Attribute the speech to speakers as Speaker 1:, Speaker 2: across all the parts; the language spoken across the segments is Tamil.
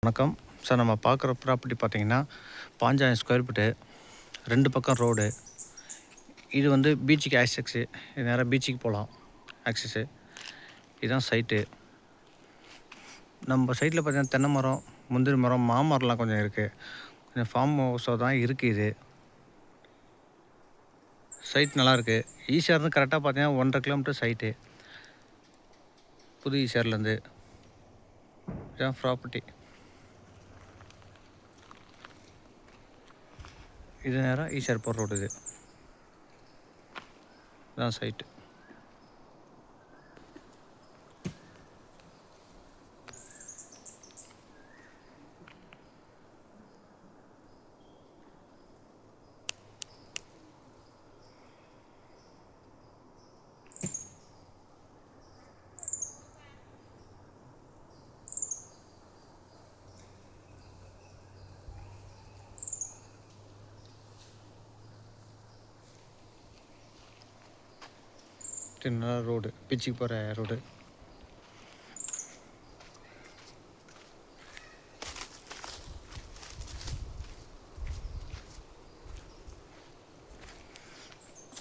Speaker 1: வணக்கம் சார். நம்ம பார்க்குற ப்ராப்பர்ட்டி பார்த்தீங்கன்னா 5,000 ஸ்கொயர் ஃபீட்டு, 2 பக்கம் ரோடு. இது வந்து பீச்சுக்கு ஆக்சஸு. இது நேராக பீச்சுக்கு போகலாம் ஆக்சஸு. இதுதான் சைட்டு. நம்ம சைட்டில் பார்த்தீங்கன்னா தென்னை மரம், முந்திரி மரம், மாமரம்லாம் கொஞ்சம் இருக்குது. கொஞ்சம் ஃபார்ம் ஹவுஸாக தான் இருக்குது இது. சைட் நல்லாயிருக்கு. ஈசிஆர்னு கரெக்டாக பார்த்தீங்கன்னா 1.5 கிலோமீட்டர் சைட்டு. புது ஈசிஆர்லேருந்து. இதுதான் ப்ராப்பர்ட்டி. இது நேராக ஈசிஆர் போகிற ரோடு இது. இதுதான் சைட்டு. சின்ன ரோடு, பீச்சுக்கு போகிற ரோடு.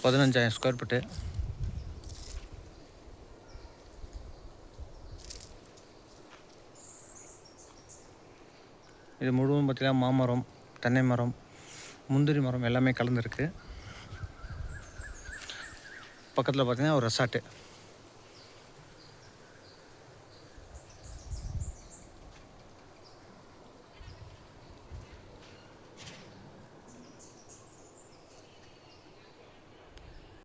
Speaker 1: பதினஞ்சாயிரம் ஸ்கொயர் ஃபீட்டு. இது முழுவதும் பார்த்தீங்கன்னா மாமரம், தென்னை மரம், முந்திரி மரம் எல்லாமே கலந்துருக்கு. பக்கத்தில் பார்த்தீங்கன்னா ஒரு ரெசார்ட்டு.